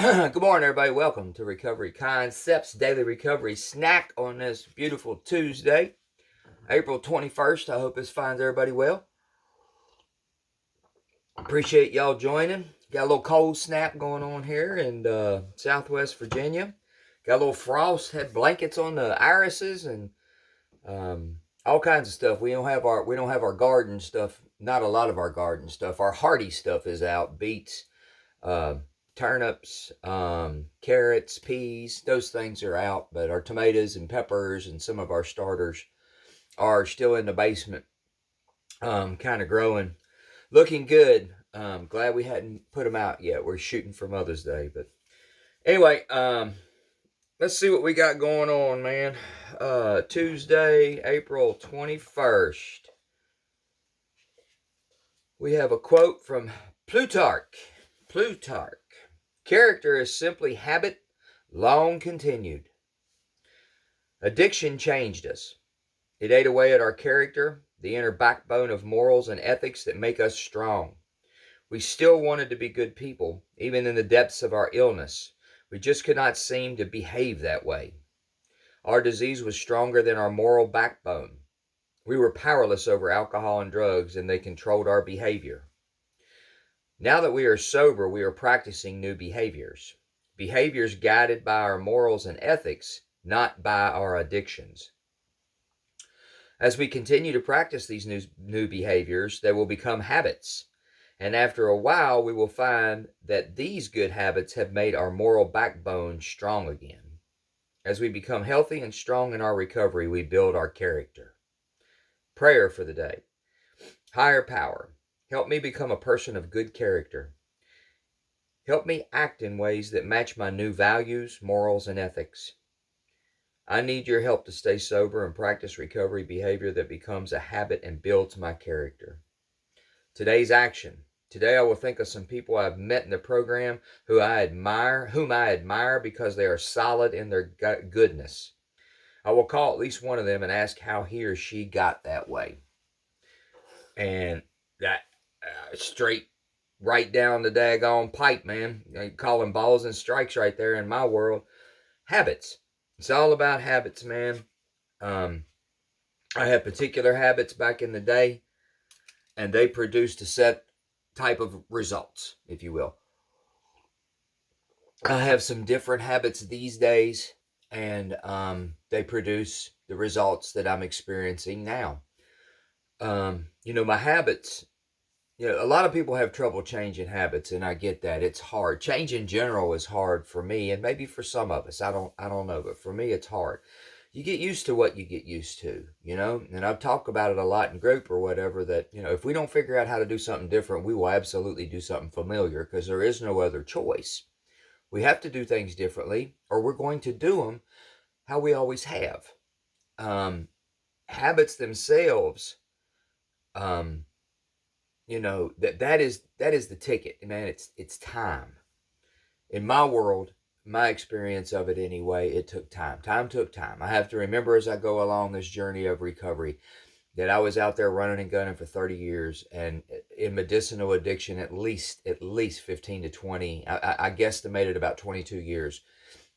Good morning, everybody. Welcome to Recovery Concepts Daily Recovery Snack on this beautiful Tuesday, April 21st. I hope this finds everybody well. Appreciate y'all joining. Got a little cold snap going on here in Southwest Virginia. Got a little frost. Had blankets on the irises and all kinds of stuff. We don't have our garden stuff. Not a lot of our garden stuff. Our hardy stuff is out. Beets. Turnips, carrots, peas, those things are out, but our tomatoes and peppers and some of our starters are still in the basement, kind of growing, looking good. Glad we hadn't put them out yet. We're shooting for Mother's Day, but anyway, let's see what we got going on, man. Tuesday, April 21st. We have a quote from Plutarch. Character is simply habit, long continued. Addiction changed us. It ate away at our character, the inner backbone of morals and ethics that make us strong. We still wanted to be good people, even in the depths of our illness. We just could not seem to behave that way. Our disease was stronger than our moral backbone. We were powerless over alcohol and drugs, and they controlled our behavior. Now that we are sober, we are practicing new behaviors. Behaviors guided by our morals and ethics, not by our addictions. As we continue to practice these new behaviors, they will become habits. And after a while, we will find that these good habits have made our moral backbone strong again. As we become healthy and strong in our recovery, we build our character. Prayer for the day. Higher power, help me become a person of good character. Help me act in ways that match my new values, morals, and ethics. I need your help to stay sober and practice recovery behavior that becomes a habit and builds my character. Today's action. Today I will think of some people I've met in the program whom I admire because they are solid in their goodness. I will call at least one of them and ask how he or she got that way. And that straight right down the daggone pipe, man. Calling balls and strikes right there in my world. Habits. It's all about habits, man. I had particular habits back in the day, and they produced a set type of results, if you will. I have some different habits these days, and they produce the results that I'm experiencing now. My habits, a lot of people have trouble changing habits, and I get that. It's hard. Change in general is hard for me, and maybe for some of us. I don't know, but for me it's hard. You get used to what you get used to, and I've talked about it a lot in group or whatever, that, if we don't figure out how to do something different, we will absolutely do something familiar, because there is no other choice. We have to do things differently, or we're going to do them how we always have. Habits themselves, that is the ticket, man. It's time. In my world, my experience of it anyway, it took time. Time took time. I have to remember as I go along this journey of recovery that I was out there running and gunning for 30 years, and in medicinal addiction at least 15 to 20. I guesstimated about 22 years,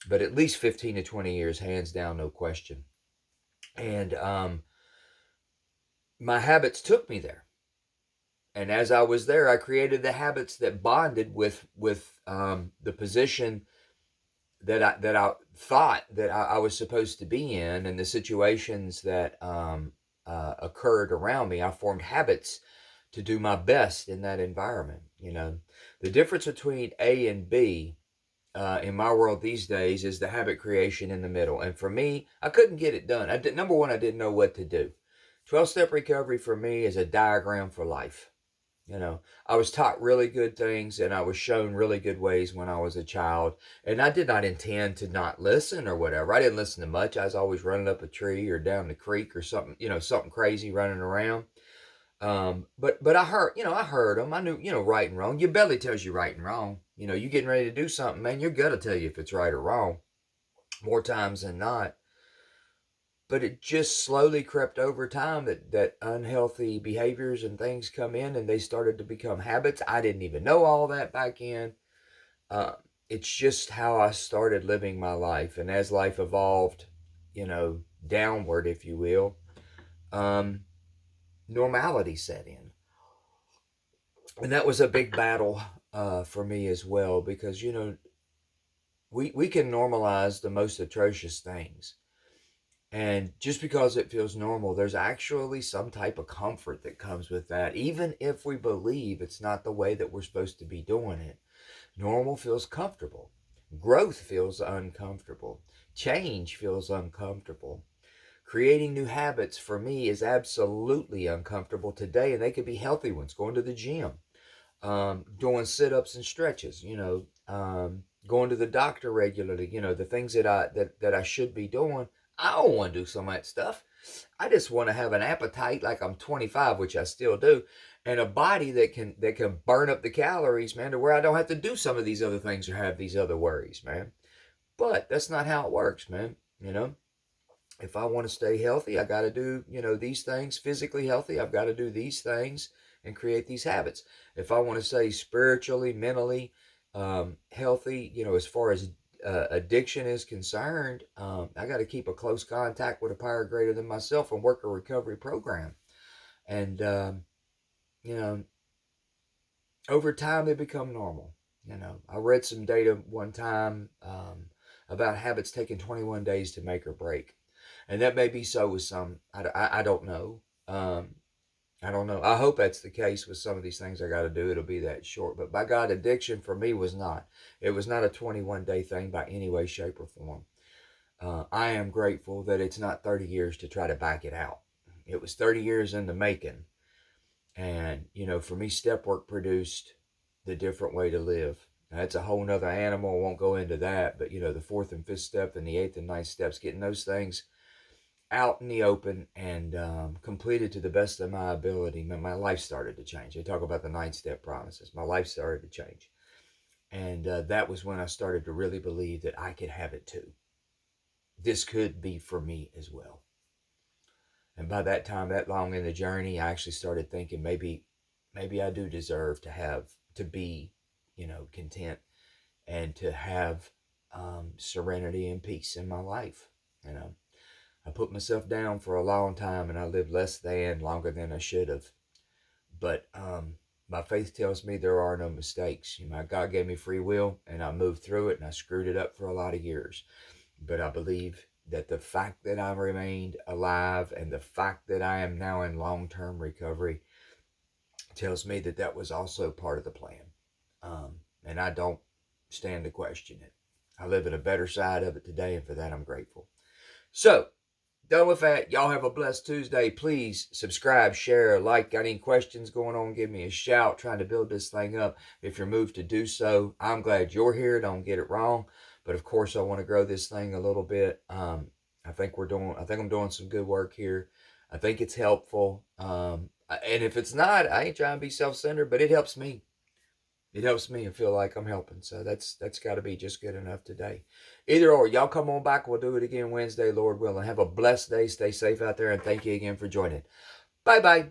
but at least 15 to 20 years, hands down, no question. And my habits took me there. And as I was there, I created the habits that bonded with the position that I thought that I was supposed to be in, and the situations that occurred around me. I formed habits to do my best in that environment. The difference between A and B in my world these days is the habit creation in the middle. And for me, I couldn't get it done. Number one, I didn't know what to do. 12-step recovery for me is a diagram for life. I was taught really good things, and I was shown really good ways when I was a child. And I did not intend to not listen or whatever. I didn't listen to much. I was always running up a tree or down the creek or something, something crazy running around. But I heard them. I knew, right and wrong. Your belly tells you right and wrong. You getting ready to do something, man, your gut will tell you if it's right or wrong, more times than not. But it just slowly crept over time that unhealthy behaviors and things come in, and they started to become habits. I didn't even know all that back in. it's just how I started living my life. And as life evolved, downward, if you will, um, normality set in. And that was a big battle for me as well, because, we can normalize the most atrocious things. And just because it feels normal, there's actually some type of comfort that comes with that, even if we believe it's not the way that we're supposed to be doing it. Normal feels comfortable. Growth feels uncomfortable. Change feels uncomfortable. Creating new habits for me is absolutely uncomfortable today, and they could be healthy ones. Going to the gym, doing sit-ups and stretches, going to the doctor regularly, the things that I should be doing. I don't want to do some of that stuff. I just want to have an appetite like I'm 25, which I still do, and a body that can burn up the calories, man, to where I don't have to do some of these other things or have these other worries, man. But that's not how it works, man. If I want to stay healthy, I got to do, these things. Physically healthy, I've got to do these things and create these habits. If I want to stay spiritually, mentally healthy, as far as addiction is concerned, I got to keep a close contact with a power greater than myself and work a recovery program. And, you know, over time they become normal. I read some data one time about habits taking 21 days to make or break. And that may be so with some. I don't know. I don't know. I hope that's the case with some of these things I got to do. It'll be that short. But by God, addiction for me was not. It was not a 21-day thing by any way, shape, or form. I am grateful that it's not 30 years to try to back it out. It was 30 years in the making. And, for me, step work produced the different way to live. Now, that's a whole nother animal. I won't go into that. But, the fourth and fifth step and the eighth and ninth steps, getting those things out in the open and completed to the best of my ability, my life started to change. They talk about the 9-step promises. My life started to change. And that was when I started to really believe that I could have it too. This could be for me as well. And by that time, that long in the journey, I actually started thinking maybe I do deserve to be, content and to have serenity and peace in my life. I put myself down for a long time and I lived longer than I should have. But my faith tells me there are no mistakes. God gave me free will and I moved through it and I screwed it up for a lot of years. But I believe that the fact that I remained alive and the fact that I am now in long-term recovery tells me that that was also part of the plan. And I don't stand to question it. I live in a better side of it today, and for that I'm grateful. So, done with that. Y'all have a blessed Tuesday. Please subscribe, share, like. Got any questions going on, give me a shout. Trying to build this thing up. If you're moved to do so, I'm glad you're here. Don't get it wrong. But of course, I want to grow this thing a little bit. I think I'm doing some good work here. I think it's helpful. And if it's not, I ain't trying to be self-centered, but it helps me. It helps me and feel like I'm helping. So that's got to be just good enough today. Either or, y'all come on back. We'll do it again Wednesday, Lord willing. Have a blessed day. Stay safe out there, and thank you again for joining. Bye-bye.